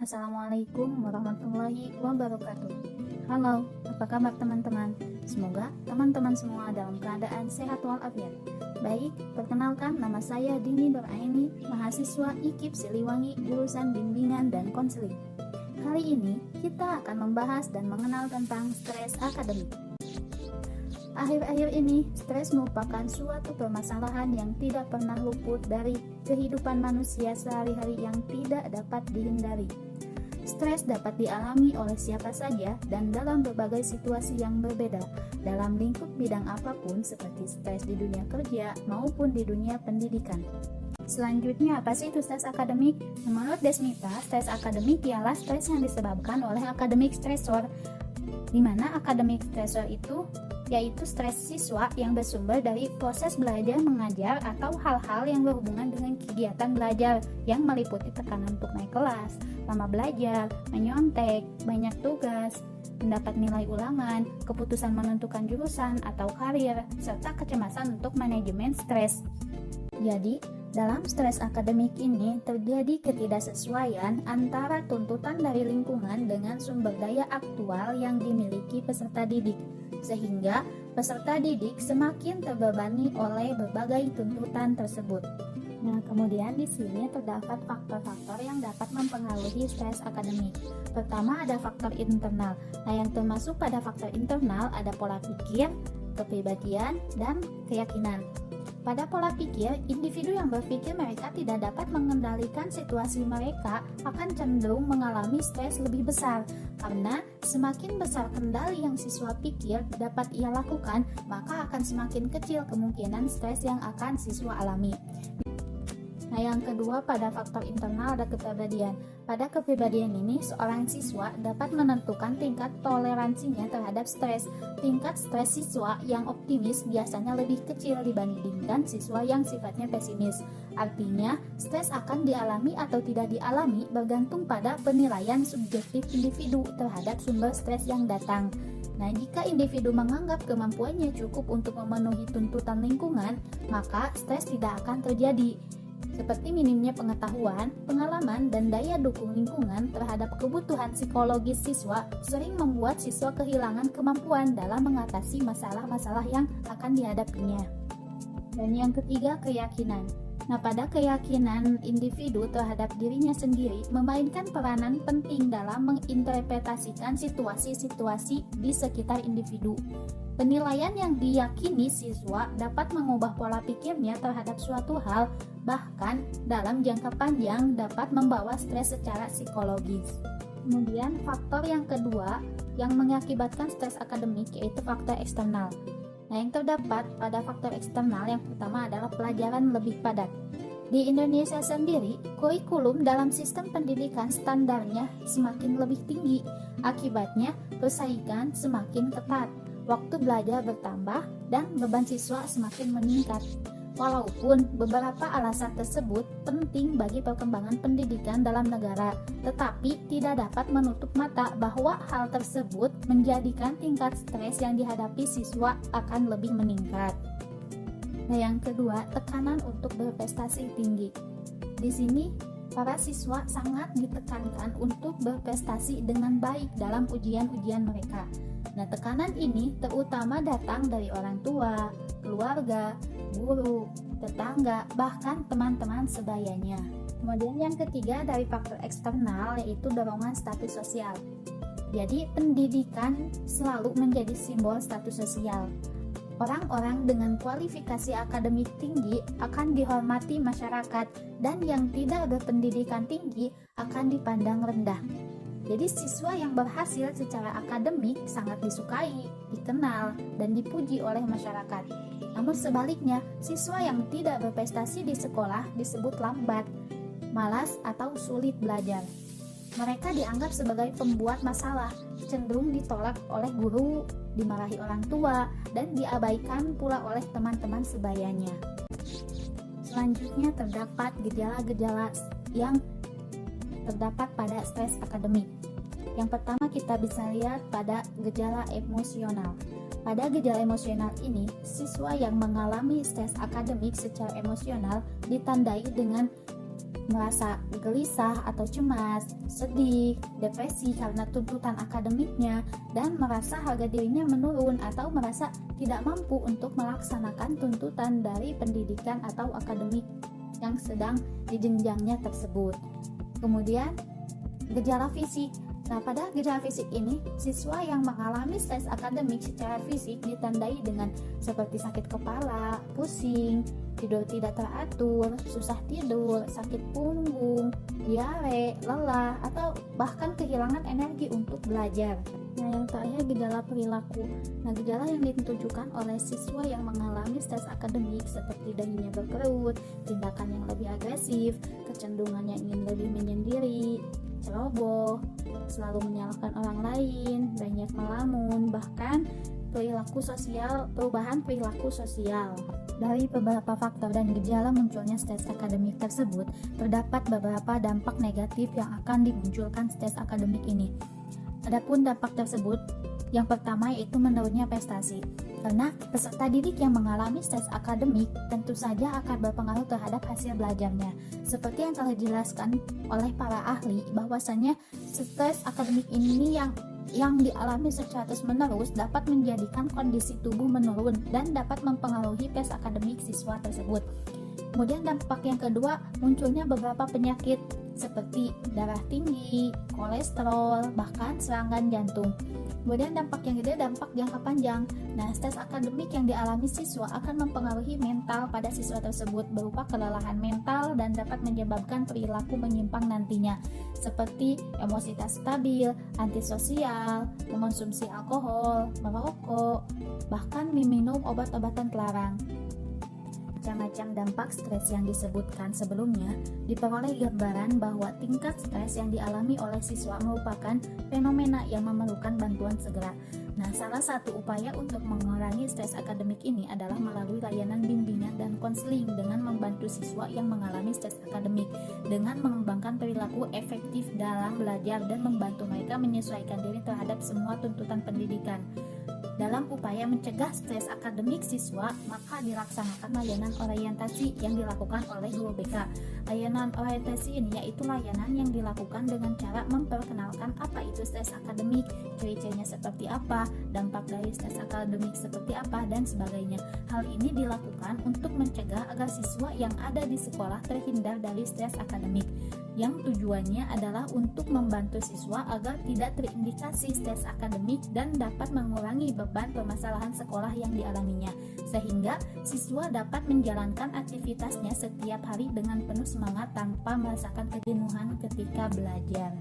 Assalamualaikum warahmatullahi wabarakatuh. Halo, apa kabar teman-teman? Semoga teman-teman semua dalam keadaan sehat walafiat. Baik, perkenalkan nama saya Dini Nuraini, mahasiswa IKIP Siliwangi jurusan Bimbingan dan Konseling. Kali ini kita akan membahas dan mengenal tentang stres akademik. Akhir-akhir ini, stres merupakan suatu permasalahan yang tidak pernah luput dari kehidupan manusia sehari-hari yang tidak dapat dihindari. Stres dapat dialami oleh siapa saja dan dalam berbagai situasi yang berbeda, dalam lingkup bidang apapun seperti stres di dunia kerja maupun di dunia pendidikan. Selanjutnya, apa sih itu stres akademik? Menurut Desmita, stres akademik ialah stres yang disebabkan oleh academic stressor, di mana academic stressor itu yaitu stres siswa yang bersumber dari proses belajar mengajar atau hal-hal yang berhubungan dengan kegiatan belajar yang meliputi tekanan untuk naik kelas, lama belajar, menyontek, banyak tugas, mendapat nilai ulangan, keputusan menentukan jurusan atau karir, serta kecemasan untuk manajemen stres. Jadi, dalam stres akademik ini terjadi ketidaksesuaian antara tuntutan dari lingkungan dengan sumber daya aktual yang dimiliki peserta didik, sehingga peserta didik semakin terbebani oleh berbagai tuntutan tersebut. Nah, kemudian di sini terdapat faktor-faktor yang dapat mempengaruhi stres akademik. Pertama, ada faktor internal. Nah, yang termasuk pada faktor internal ada pola pikir, kepribadian, dan keyakinan. Pada pola pikir, individu yang berpikir mereka tidak dapat mengendalikan situasi mereka akan cenderung mengalami stres lebih besar, karena semakin besar kendali yang siswa pikir dapat ia lakukan, maka akan semakin kecil kemungkinan stres yang akan siswa alami. Nah, yang kedua, pada faktor internal ada kepribadian. Pada kepribadian ini, seorang siswa dapat menentukan tingkat toleransinya terhadap stres. Tingkat stres siswa yang optimis biasanya lebih kecil dibandingkan siswa yang sifatnya pesimis. Artinya, stres akan dialami atau tidak dialami bergantung pada penilaian subjektif individu terhadap sumber stres yang datang. Nah, jika individu menganggap kemampuannya cukup untuk memenuhi tuntutan lingkungan, maka stres tidak akan terjadi. Seperti minimnya pengetahuan, pengalaman, dan daya dukung lingkungan terhadap kebutuhan psikologis siswa sering membuat siswa kehilangan kemampuan dalam mengatasi masalah-masalah yang akan dihadapinya. Dan yang ketiga, keyakinan. Nah, pada keyakinan individu terhadap dirinya sendiri memainkan peranan penting dalam menginterpretasikan situasi-situasi di sekitar individu. Penilaian yang diyakini siswa dapat mengubah pola pikirnya terhadap suatu hal, bahkan dalam jangka panjang dapat membawa stres secara psikologis. Kemudian faktor yang kedua yang mengakibatkan stres akademik yaitu faktor eksternal. Nah, yang terdapat pada faktor eksternal yang pertama adalah pelajaran lebih padat. Di Indonesia sendiri, kurikulum dalam sistem pendidikan standarnya semakin lebih tinggi. Akibatnya, persaingan semakin ketat. Waktu belajar bertambah dan beban siswa semakin meningkat. Walaupun beberapa alasan tersebut penting bagi perkembangan pendidikan dalam negara, tetapi tidak dapat menutup mata bahwa hal tersebut menjadikan tingkat stres yang dihadapi siswa akan lebih meningkat. Nah, yang kedua, tekanan untuk berprestasi tinggi. Di sini, para siswa sangat ditekankan untuk berprestasi dengan baik dalam ujian-ujian mereka. Nah, tekanan ini terutama datang dari orang tua, keluarga, guru, tetangga, bahkan teman-teman sebayanya. Kemudian yang ketiga dari faktor eksternal yaitu dorongan status sosial. Jadi pendidikan selalu menjadi simbol status sosial. Orang-orang dengan kualifikasi akademik tinggi akan dihormati masyarakat dan yang tidak berpendidikan tinggi akan dipandang rendah. Jadi siswa yang berhasil secara akademik sangat disukai, dikenal, dan dipuji oleh masyarakat. Namun sebaliknya, siswa yang tidak berprestasi di sekolah disebut lambat, malas, atau sulit belajar. Mereka dianggap sebagai pembuat masalah, cenderung ditolak oleh guru, dimarahi orang tua, dan diabaikan pula oleh teman-teman sebayanya. Selanjutnya terdapat gejala-gejala yang terdapat pada stres akademik. Yang pertama kita bisa lihat pada gejala emosional. Pada gejala emosional ini, siswa yang mengalami stres akademik secara emosional ditandai dengan merasa gelisah atau cemas, sedih, depresi karena tuntutan akademiknya, dan merasa harga dirinya menurun atau merasa tidak mampu untuk melaksanakan tuntutan dari pendidikan atau akademik yang sedang dijenjangnya tersebut. Kemudian, gejala fisik. Nah, pada gejala fisik ini, siswa yang mengalami stres akademik secara fisik ditandai dengan seperti sakit kepala, pusing, tidur tidak teratur, susah tidur, sakit punggung, diare, lelah, atau bahkan kehilangan energi untuk belajar. Nah, yang terakhir gejala perilaku. Nah, gejala yang ditujukan oleh siswa yang mengalami stres akademik seperti dahinya berkerut, tindakan yang lebih agresif, kecenderungannya ingin lebih menyendiri, ceroboh, selalu menyalahkan orang lain, banyak melamun, bahkan perubahan perilaku sosial. Dari beberapa faktor dan gejala munculnya stres akademik tersebut, terdapat beberapa dampak negatif yang akan dimunculkan stres akademik ini. Adapun dampak tersebut, yang pertama yaitu menurunnya prestasi. Karena peserta didik yang mengalami stres akademik tentu saja akan berpengaruh terhadap hasil belajarnya. Seperti yang telah dijelaskan oleh para ahli, bahwasannya stres akademik ini yang dialami secara terus-menerus dapat menjadikan kondisi tubuh menurun dan dapat mempengaruhi PES akademik siswa tersebut. Kemudian dampak yang kedua, munculnya beberapa penyakit seperti darah tinggi, kolesterol, bahkan serangan jantung. Kemudian dampak yang kedua, dampak jangka panjang. Nah, stres akademik yang dialami siswa akan mempengaruhi mental pada siswa tersebut berupa kelelahan mental dan dapat menyebabkan perilaku menyimpang nantinya, seperti emosi tak stabil, antisosial, mengonsumsi alkohol, merokok, bahkan meminum obat-obatan terlarang. Macam-macam dampak stres yang disebutkan sebelumnya diperoleh gambaran bahwa tingkat stres yang dialami oleh siswa merupakan fenomena yang memerlukan bantuan segera. Nah, salah satu upaya untuk mengurangi stres akademik ini adalah melalui layanan bimbingan dan konseling dengan membantu siswa yang mengalami stres akademik dengan mengembangkan perilaku efektif dalam belajar dan membantu mereka menyesuaikan diri terhadap semua tuntutan pendidikan. Dalam upaya mencegah stres akademik siswa, maka dilaksanakan layanan orientasi yang dilakukan oleh guru BK. Layanan orientasi ini yaitu layanan yang dilakukan dengan cara memperkenalkan apa itu stres akademik, ciri-cirinya seperti apa, dampak dari stres akademik seperti apa, dan sebagainya. Hal ini dilakukan untuk mencegah agar siswa yang ada di sekolah terhindar dari stres akademik, yang tujuannya adalah untuk membantu siswa agar tidak terindikasi stres akademik dan dapat mengurangi beban permasalahan sekolah yang dialaminya, sehingga siswa dapat menjalankan aktivitasnya setiap hari dengan penuh semangat tanpa merasakan kejenuhan ketika belajar.